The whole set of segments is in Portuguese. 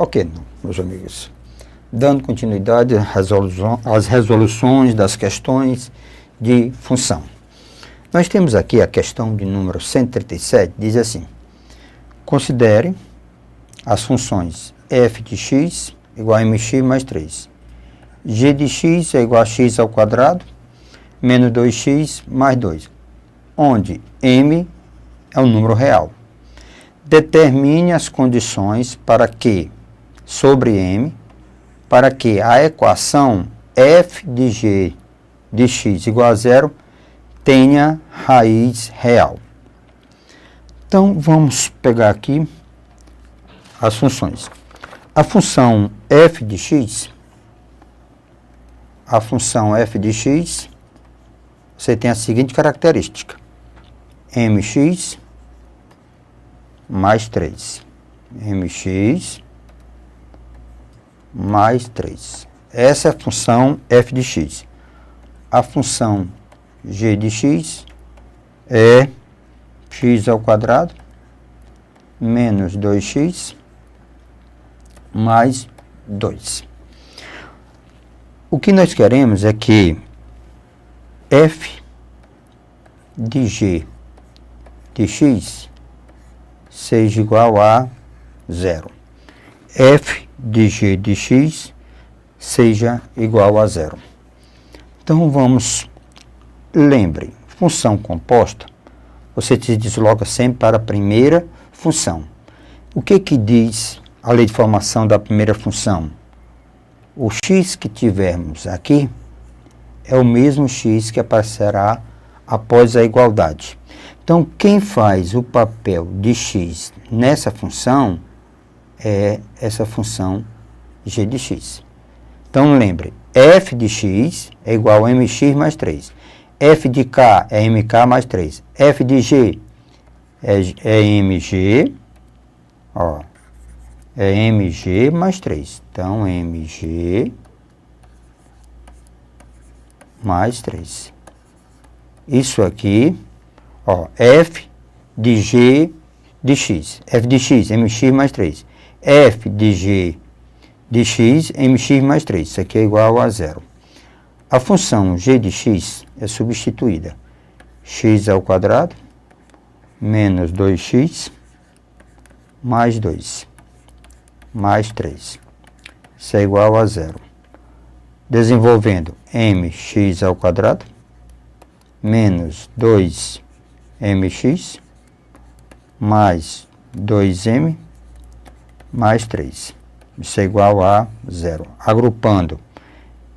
Ok, meus amigos. Dando continuidade às resoluções das questões de função. Nós temos aqui a questão de número 137, diz assim: considere as funções f de x igual a mx mais 3, g de x é igual a x ao quadrado, menos 2x mais 2, onde m é um número real. Determine as condições sobre m, para que a equação f de g de x igual a zero tenha raiz real. Então, vamos pegar aqui as funções. A função f de x, você tem a seguinte característica: mx mais 3. mx mais 3. Essa é a função f de x. A função g de x é x ao quadrado menos 2x mais 2. O que nós queremos é que f de g de x seja igual a 0. f de g de x seja igual a 0. Então, lembre, função composta, você se desloca sempre para a primeira função. O que diz a lei de formação da primeira função? O x que tivermos aqui é o mesmo x que aparecerá após a igualdade. Então, quem faz o papel de x nessa função é essa função g de x. Então, lembre, f de x é igual a mx mais 3. f de k é mk mais 3. f de g é mg, é mg mais 3. Então, mg mais 3. Isso aqui, f de g de x. f de x, mx mais 3. f de g de x, mx mais 3. Isso aqui é igual a 0. A função g de x é substituída. X ao quadrado menos 2x mais 2 mais 3. Isso é igual a 0. Desenvolvendo mx ao quadrado menos 2mx mais 2m mais 3. Isso é igual a 0. Agrupando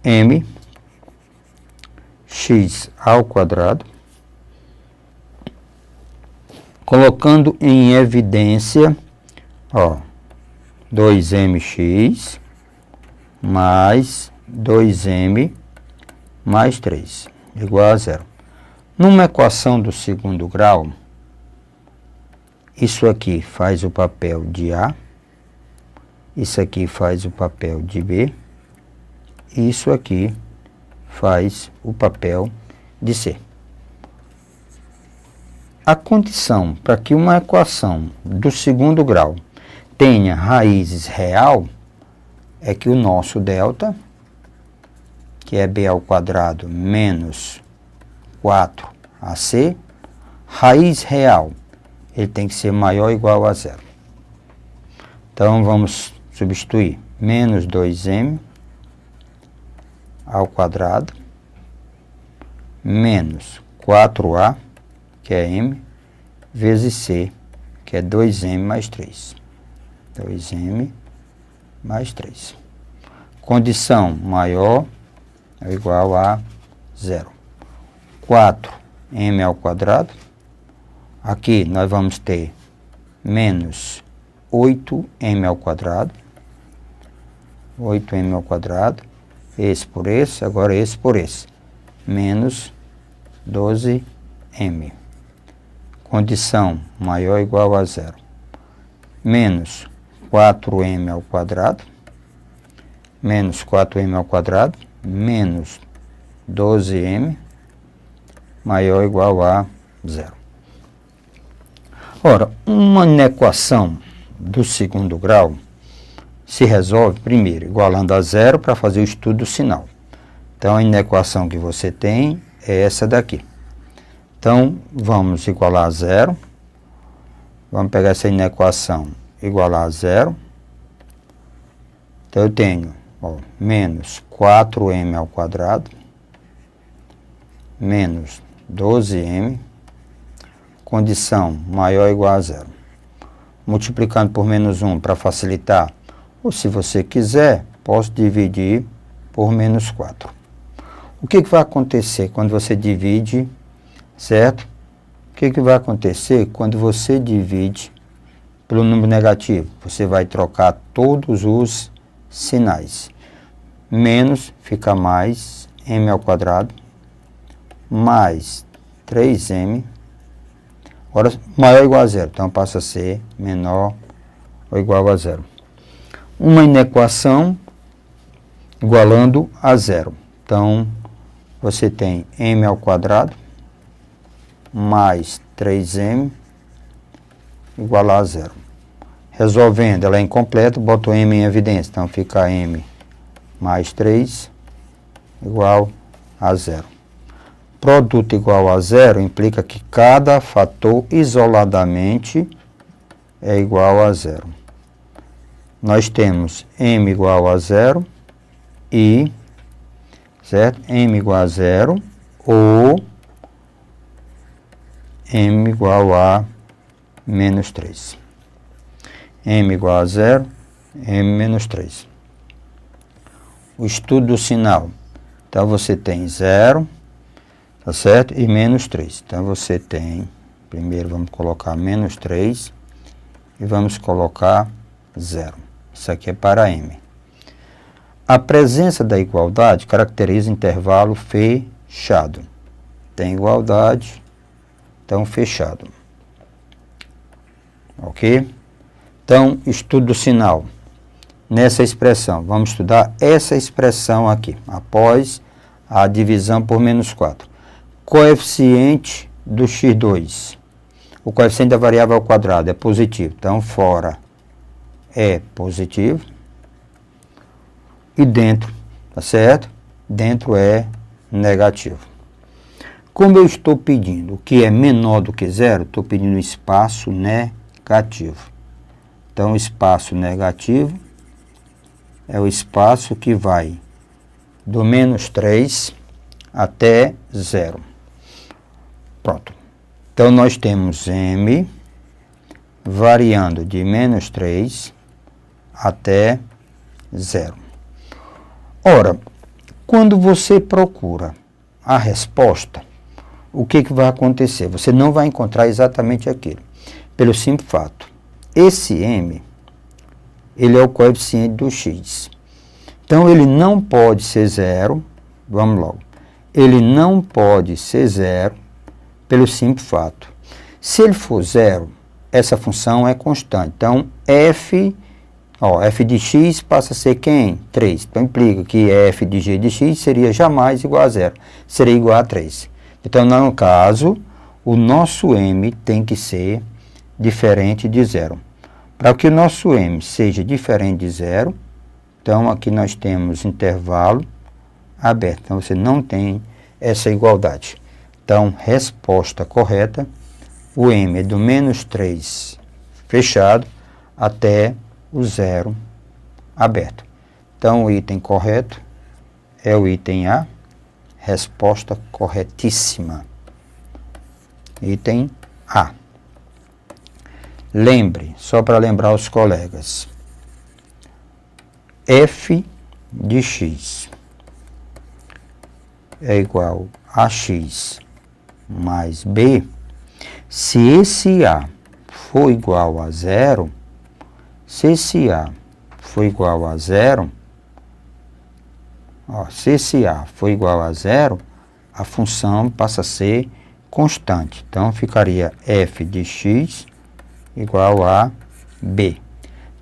m x ao quadrado, colocando em evidência 2mx mais 2m mais 3 igual a 0. Numa equação do segundo grau, isso aqui faz o papel de A, isso aqui faz o papel de B, e isso aqui faz o papel de C. A condição para que uma equação do segundo grau tenha raízes real é que o nosso delta, que é b ao quadrado menos 4ac, raiz real, ele tem que ser maior ou igual a 0. Então, vamos substituir menos 2m ao quadrado menos 4a, que é m, vezes c, que é 2m mais 3. 2m mais 3. Condição maior ou igual a 0. 4m ao quadrado. Aqui nós vamos ter menos 8m ao quadrado. 8m ao quadrado. Esse por esse, agora esse por esse. Menos 12m. Condição maior ou igual a 0. Menos 4m ao quadrado. Menos 4m ao quadrado. Menos 12m. Maior ou igual a 0. Ora, uma equação do segundo grau, se resolve primeiro igualando a zero para fazer o estudo do sinal. Então, a inequação que você tem é essa daqui. Então, vamos igualar a zero. Vamos pegar essa inequação, igualar a zero. Então, eu tenho menos 4m ao quadrado, menos 12m, condição maior ou igual a zero. Multiplicando por menos 1 para facilitar, ou se você quiser, posso dividir por menos 4. O que vai acontecer quando você divide, certo? O que vai acontecer quando você divide pelo número negativo? Você vai trocar todos os sinais. Menos fica mais m ao quadrado, mais 3m, agora maior ou igual a zero, então passa a ser menor ou igual a zero. Uma inequação igualando a zero. Então, você tem m ao quadrado mais 3m igual a zero. Resolvendo, ela é incompleta, boto m em evidência, então fica m mais 3 igual a zero. Produto igual a zero implica que cada fator isoladamente é igual a zero. Nós temos m igual a zero e, certo? M igual a zero ou m igual a menos 3. M igual a zero, m menos 3. O estudo do sinal. Então, você tem zero, tá certo? E menos 3. Então, você tem, primeiro vamos colocar menos 3 e vamos colocar zero. Isso aqui é para m. A presença da igualdade caracteriza intervalo fechado. Tem igualdade, então fechado. Ok? Então, estudo do sinal. Nessa expressão, vamos estudar essa expressão aqui, após a divisão por menos 4. Coeficiente do x2. O coeficiente da variável ao quadrado é positivo, então fora é positivo. E dentro, tá certo? Dentro é negativo. Como eu estou pedindo o que é menor do que zero, estou pedindo espaço negativo. Então, espaço negativo é o espaço que vai do menos 3 até zero. Pronto. Então, nós temos m variando de menos 3 até zero. Ora, quando você procura a resposta, o que vai acontecer? Você não vai encontrar exatamente aquilo, pelo simples fato. Esse m, ele é o coeficiente do x. Então, ele não pode ser zero, vamos logo, ele não pode ser zero pelo simples fato. Se ele for zero, essa função é constante. Então, f de x passa a ser quem? 3. Então, implica que f de g de x seria jamais igual a zero. Seria igual a 3. Então, no caso, o nosso m tem que ser diferente de zero. Para que o nosso m seja diferente de zero, então, aqui nós temos intervalo aberto. Então, você não tem essa igualdade. Então, resposta correta, o m é do menos 3 fechado até o zero aberto. Então, o item correto é o item A, resposta corretíssima. Item A. Lembre, só para lembrar os colegas, f de x é igual a x mais b. Se esse A for igual a zero, se esse A for igual a zero, se esse A for igual a zero, a função passa a ser constante. Então, ficaria f de x igual a b.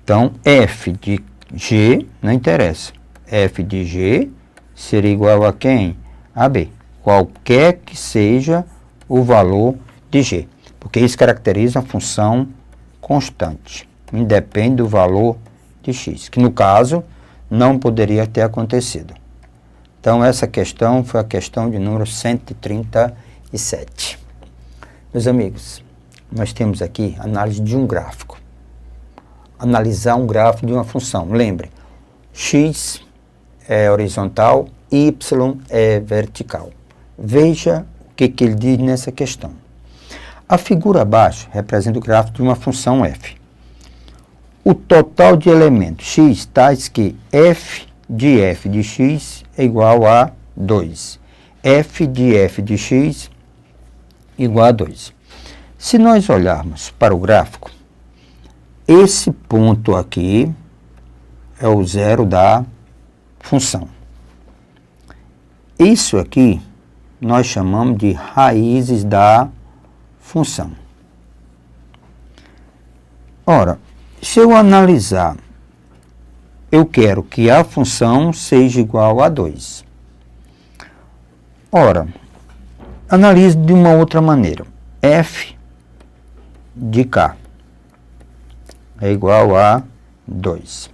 Então, f de g não interessa. F de g seria igual a quem? A b. Qualquer que seja o valor de g. Porque isso caracteriza a função constante. Independe do valor de x, que no caso não poderia ter acontecido. Então essa questão foi a questão de número 137. Meus amigos, nós temos aqui análise de um gráfico. Analisar um gráfico de uma função. Lembre, x é horizontal, y é vertical. Veja o que ele diz nessa questão. A figura abaixo representa o gráfico de uma função f. O total de elementos x tais que f de x é igual a 2. F de x igual a 2. Se nós olharmos para o gráfico, esse ponto aqui é o zero da função. Isso aqui nós chamamos de raízes da função. Ora, se eu analisar, eu quero que a função seja igual a 2. Ora, analise de uma outra maneira. F de k é igual a 2.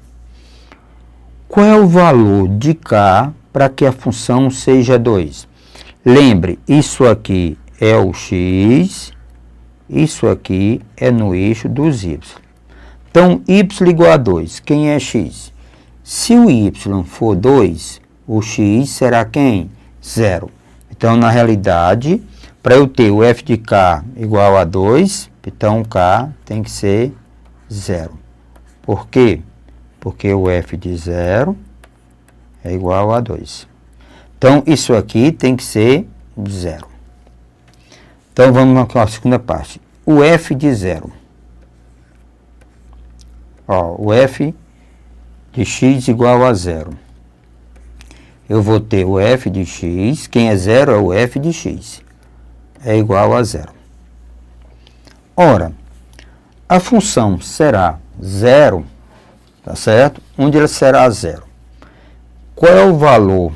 Qual é o valor de k para que a função seja 2? Lembre, isso aqui é o x, isso aqui é no eixo dos y. Então, y igual a 2. Quem é x? Se o y for 2, o x será quem? 0. Então, na realidade, para eu ter o f de k igual a 2, então k tem que ser 0. Por quê? Porque o f de 0 é igual a 2. Então, isso aqui tem que ser 0. Então, vamos para a segunda parte. O f de 0. O f de x igual a 0. Eu vou ter o f de x, quem é 0 é o f de x, é igual a 0. Ora, a função será 0, tá certo? Onde ela será 0? Qual é o valor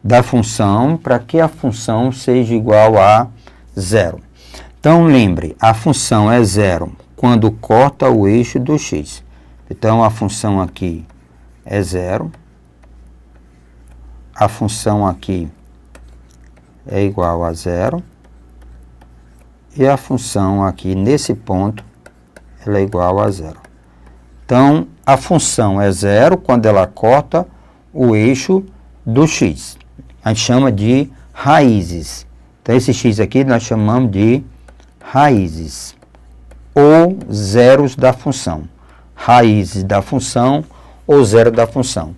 da função para que a função seja igual a 0? Então, lembre, a função é 0 quando corta o eixo do x. Então, a função aqui é 0. A função aqui é igual a 0. E a função aqui, nesse ponto, ela é igual a 0. Então, a função é 0 quando ela corta o eixo do x. A gente chama de raízes. Então, esse x aqui nós chamamos de raízes ou zeros da função. Raízes da função ou zero da função.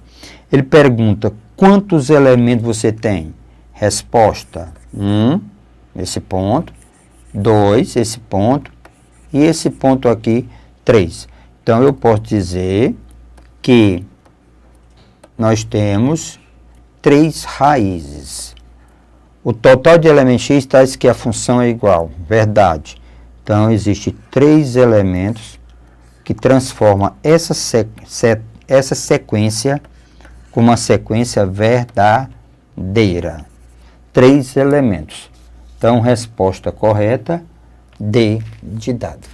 Ele pergunta quantos elementos você tem? Resposta: 1, esse ponto, 2, esse ponto, e esse ponto aqui, 3. Então, eu posso dizer que nós temos 3 raízes. O total de elementos x tais que a função é igual. Verdade. Então, existe 3 elementos que transformam essa sequência como uma sequência verdadeira. 3 elementos. Então, resposta correta, D de dado.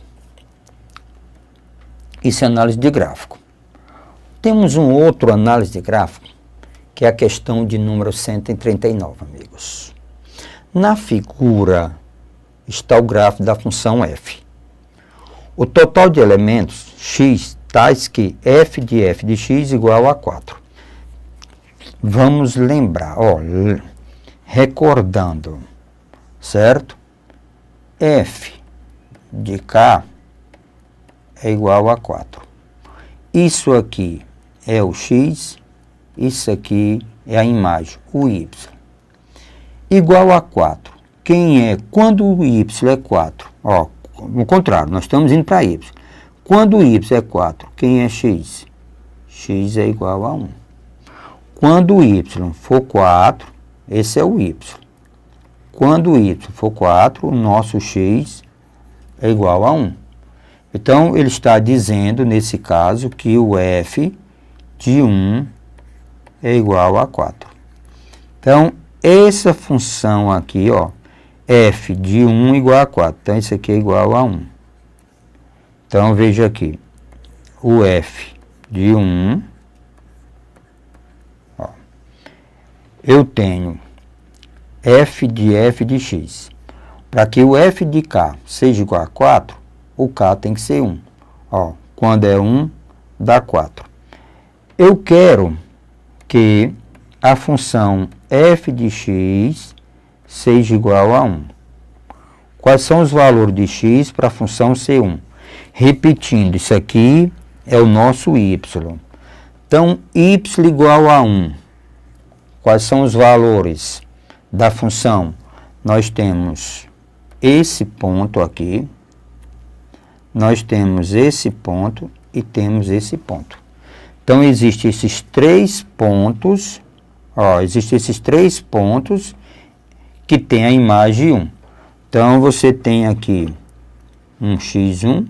Isso é análise de gráfico. Temos um outro análise de gráfico, que é a questão de número 139, amigos. Na figura está o gráfico da função f. O total de elementos x tais que f de x igual a 4. Vamos lembrar, recordando, certo? F de k é igual a 4. Isso aqui é o x, isso aqui é a imagem, o y. Igual a 4. Quem é? Quando o y é 4, no contrário, nós estamos indo para y. Quando o y é 4, quem é x? X é igual a 1. Quando o y for 4, esse é o y. Quando o y for 4, o nosso x é igual a 1. Então, ele está dizendo, nesse caso, que o f de 1 é igual a 4. Então, essa função aqui, f de 1 igual a 4. Então, isso aqui é igual a 1. Então, veja aqui. O f de 1, ó, eu tenho f de x. Para que o f de k seja igual a 4, o k tem que ser 1. Ó, quando é 1, dá 4. Eu quero que a função f de x seja igual a 1. Quais são os valores de x para a função ser 1? Repetindo, isso aqui é o nosso y. Então, y igual a 1. Quais são os valores da função? Nós temos esse ponto aqui, nós temos esse ponto e temos esse ponto. Então, existem esses 3 pontos, ó, existem esses 3 pontos que tem a imagem 1. Então, você tem aqui um x1,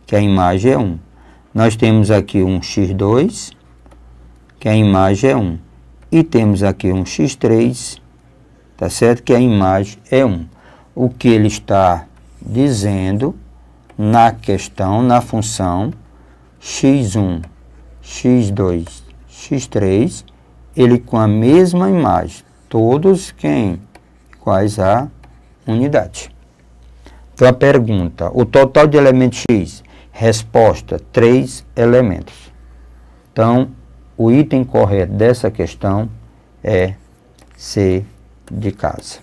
que a imagem é 1. Nós temos aqui um x2, que a imagem é 1. E temos aqui um x3, tá certo? Que a imagem é 1. O que ele está dizendo na questão, na função x1, x2, x3, ele com a mesma imagem, todos quem iguais a unidade. Então a pergunta, o total de elementos x? Resposta, 3 elementos. Então, o item correto dessa questão é C de casa.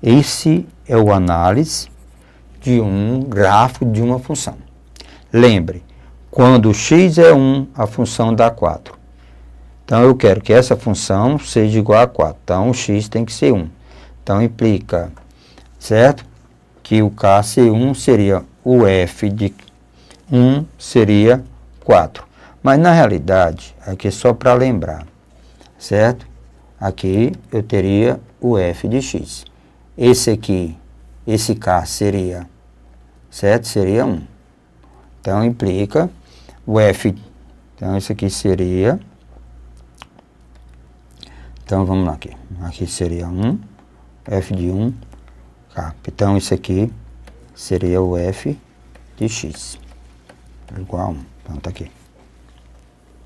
Esse é o análise de um gráfico de uma função. Lembre, quando x é 1, a função dá 4. Então, eu quero que essa função seja igual a 4. Então, o x tem que ser 1. Então, implica, certo? Que o k ser 1 seria o f de 1 seria 4. Mas, na realidade, aqui é só para lembrar, certo? Aqui eu teria o f de x. Esse aqui, esse k seria, certo? Seria 1. Então, implica o f. Então, isso aqui seria... Então, vamos lá aqui. Aqui seria 1, f de 1, k. Então, isso aqui seria o f de x. Igual a 1. Então, tá aqui.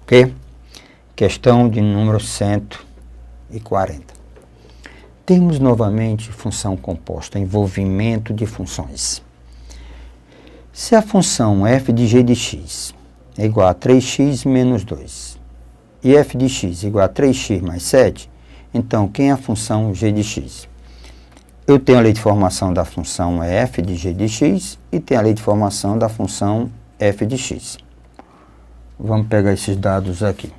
Ok? Questão de número 140. Temos novamente função composta, envolvimento de funções. Se a função f de g de x é igual a 3x menos 2 e f de x é igual a 3x mais 7, então quem é a função g de x? Eu tenho a lei de formação da função f de g de x e tenho a lei de formação da função f de x. Vamos pegar esses dados aqui.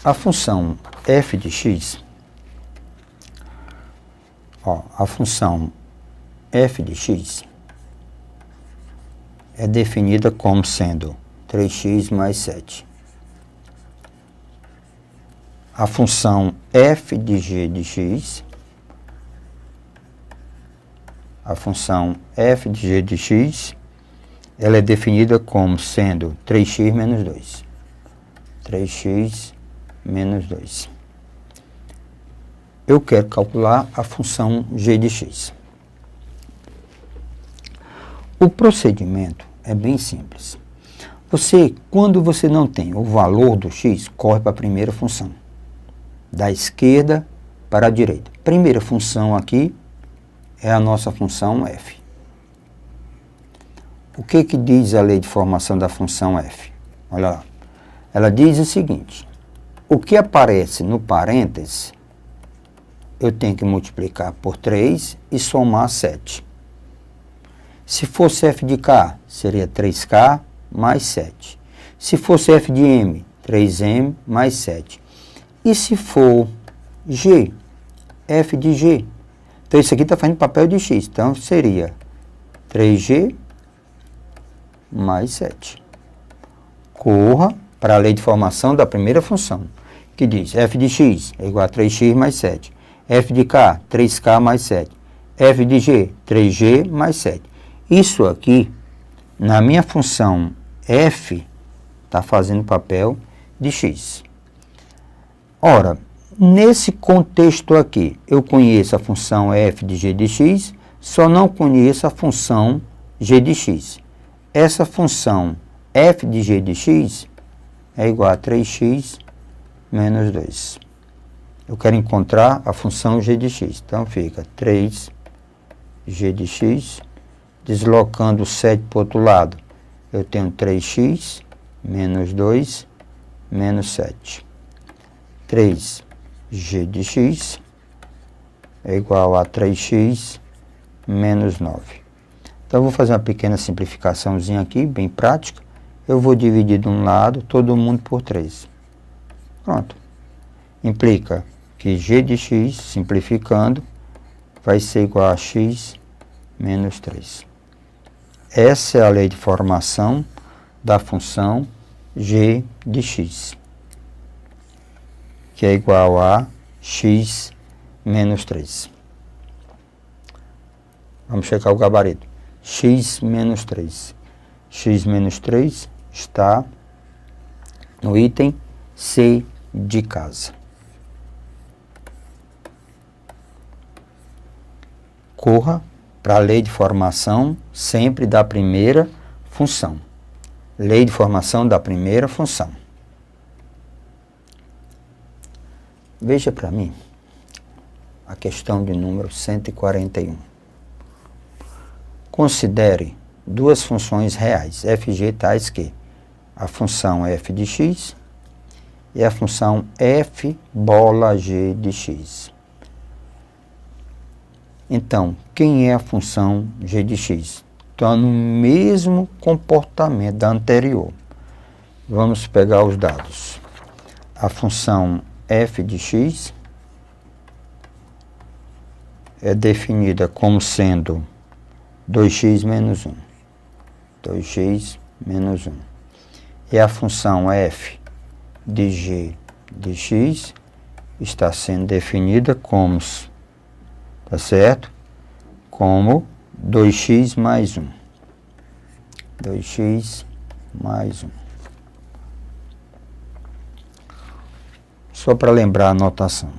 A função f de x, ó, a função f de x é definida como sendo 3x mais 7. A função f de g de x, a função f de g de x, ela é definida como sendo 3x menos 2. 3x menos 2. Eu quero calcular a função g de x. O procedimento é bem simples. Quando você não tem o valor do x, corre para a primeira função. Da esquerda para a direita. Primeira função aqui é a nossa função f. O que diz a lei de formação da função f? Olha lá. Ela diz o seguinte: o que aparece no parêntese, eu tenho que multiplicar por 3 e somar 7. Se fosse f de k, seria 3k mais 7. Se fosse f de m, 3m mais 7. E se for g, f de g, então isso aqui está fazendo papel de x, então seria 3g mais 7. Corra para a lei de formação da primeira função, que diz f de x é igual a 3x mais 7. F de k, 3k mais 7. F de g, 3g mais 7. Isso aqui, na minha função f, está fazendo papel de x. Ora, nesse contexto aqui, eu conheço a função f de g de x, só não conheço a função g de x. Essa função f de g de x é igual a 3x menos 2. Eu quero encontrar a função g de x. Então, fica 3g de x, deslocando o 7 para o outro lado. Eu tenho 3x menos 2 menos 7. 3g de x é igual a 3x menos 9. Então, eu vou fazer uma pequena simplificaçãozinha aqui, bem prática. Eu vou dividir de um lado, todo mundo por 3. Pronto. Implica que g de x, simplificando, vai ser igual a x menos 3. Essa é a lei de formação da função g de x, que é igual a x menos 3. Vamos checar o gabarito. X menos 3. X menos 3 está no item C de casa. Corra para a lei de formação sempre da primeira função. Lei de formação da primeira função. Veja para mim a questão de número 141. Considere duas funções reais, f e g, tais que a função f de x e a função f bola g de x. Então, quem é a função g de x? Está no mesmo comportamento da anterior. Vamos pegar os dados. A função f de x é definida como sendo 2x menos 1. 2x menos 1. E a função f de g de x está sendo definida como, tá certo? Como 2x mais 1. 2x mais 1. Só para lembrar a notação.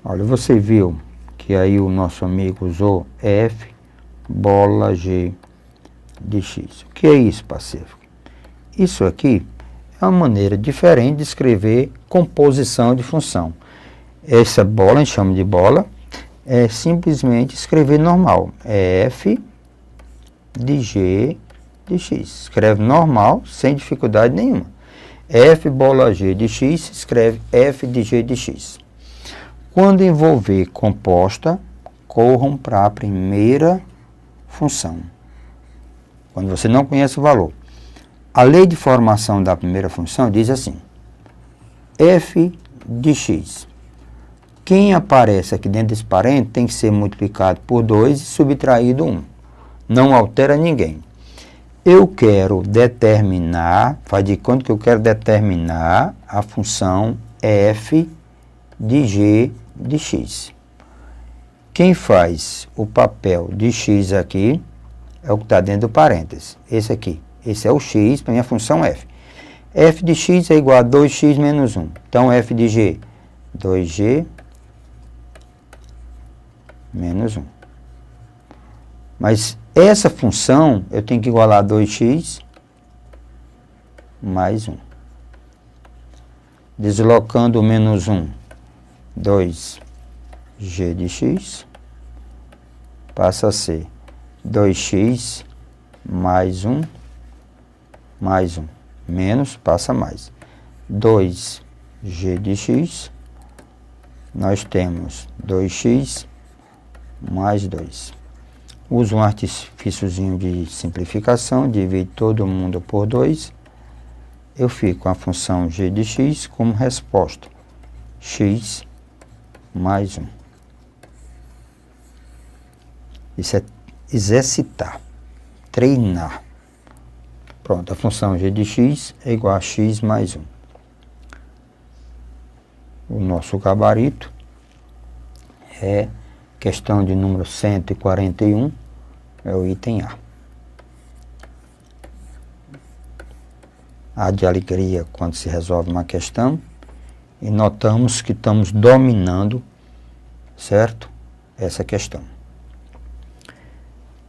Olha, você viu que aí o nosso amigo usou f bola g de x. O que é isso, Pacífico? Isso aqui é uma maneira diferente de escrever composição de função. Essa bola, a gente chama de bola, é simplesmente escrever normal. É f de g de x. Escreve normal, sem dificuldade nenhuma. F bola g de x, escreve f de g de x. Quando envolver composta, corram para a primeira função. Quando você não conhece o valor. A lei de formação da primeira função diz assim: f de x. Quem aparece aqui dentro desse parente tem que ser multiplicado por 2 e subtraído 1. Não altera ninguém. Eu quero determinar, faz de conta que eu quero determinar a função f de g de x. Quem faz o papel de x aqui é o que está dentro do parênteses. Esse aqui. Esse é o x para minha função f. F de x é igual a 2x menos 1. Então, f de g, 2g menos 1. Mas essa função eu tenho que igualar 2x mais 1. Deslocando o menos 1, 2g de x, passa a ser 2x mais 1, menos, passa mais. 2g de x, nós temos 2x mais 2. Uso um artifíciozinho de simplificação, divide todo mundo por 2. Eu fico com a função g de x como resposta. X mais 1. Isso é exercitar, treinar. Pronto, a função g de x é igual a x mais 1. O nosso gabarito é questão de número 141, é o item A. Há de alegria quando se resolve uma questão e notamos que estamos dominando, certo? Essa questão.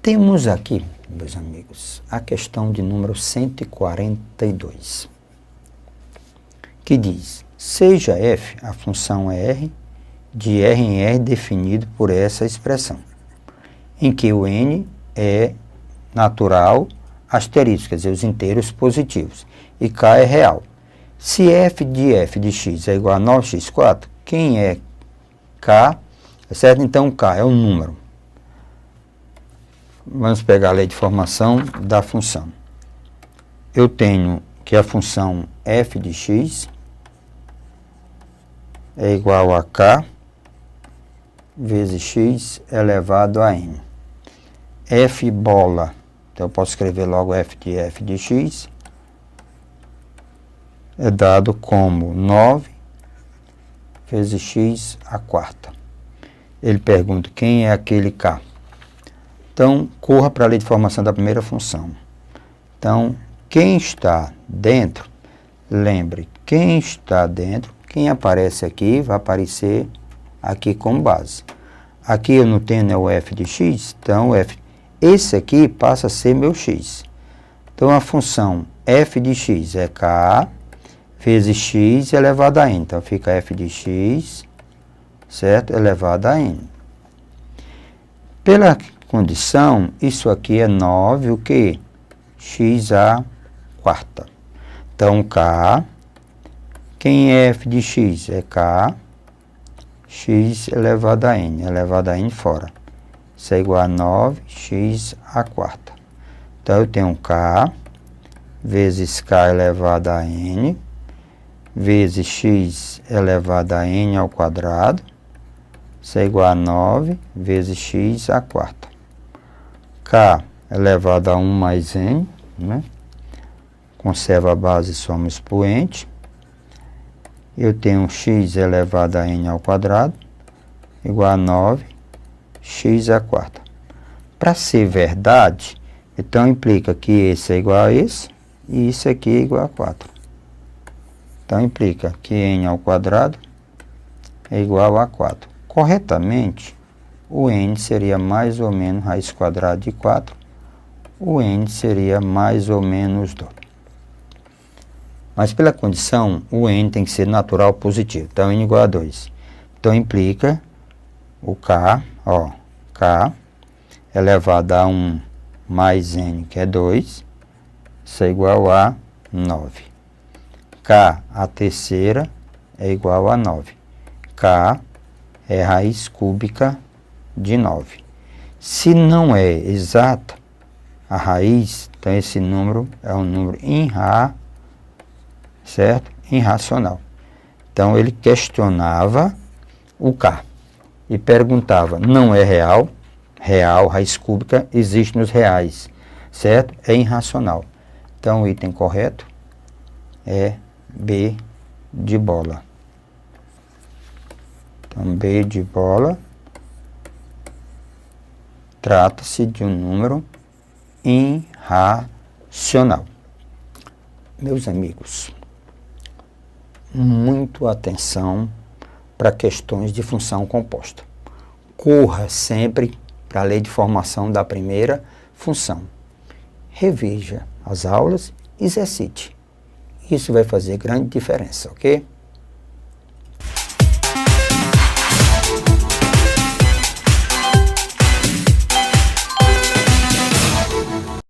Temos aqui meus amigos, a questão de número 142, que diz: seja f a função r de R em R definido por essa expressão, em que o n é natural asterisco, quer dizer, os inteiros positivos, e k é real. Se f de x é igual a 9x4, quem é k? Certo? Então, k é o número. Vamos pegar a lei de formação da função. Eu tenho que a função f de x é igual a k vezes x elevado a n. F bola, então eu posso escrever logo f de x, é dado como 9 vezes x à quarta. Ele pergunta quem é aquele k. Então, corra para a lei de formação da primeira função. Então, quem está dentro, lembre, quem está dentro, quem aparece aqui, vai aparecer aqui como base. Aqui eu não tenho, né, o f de x, então esse aqui passa a ser meu x. Então, a função f de x é k vezes x elevado a n. Então, fica f de x, certo, elevado a n. Pela condição, isso aqui é 9, o quê? X à quarta. Então, k, quem é f de x? É k, x elevado a n fora. Isso é igual a 9x à quarta. Então, eu tenho k vezes k elevado a n, vezes x elevado a n ao quadrado. Isso é igual a 9 vezes x à quarta. K elevado a 1 mais n, né? Conserva a base e soma o expoente. Eu tenho x elevado a n ao quadrado, igual a 9x à quarta. Para ser verdade, então implica que esse é igual a esse, e isso aqui é igual a 4. Então implica que n ao quadrado é igual a 4. Corretamente, o n seria mais ou menos raiz quadrada de 4, o n seria mais ou menos 2. Mas pela condição, o n tem que ser natural positivo, então n igual a 2. Então implica o k, ó, k elevado a 1 mais n, que é 2, isso é igual a 9. K a terceira é igual a 9. K é raiz cúbica de 9. Se não é exata a raiz, então esse número é um número certo? Irracional. Então ele questionava o k e perguntava, não é real? Real, raiz cúbica, existe nos reais, certo? É irracional. Então o item correto é B de bola. Então, B de bola trata-se de um número irracional. Meus amigos, muito atenção para questões de função composta. Corra sempre para a lei de formação da primeira função. Reveja as aulas, exercite. Isso vai fazer grande diferença, ok?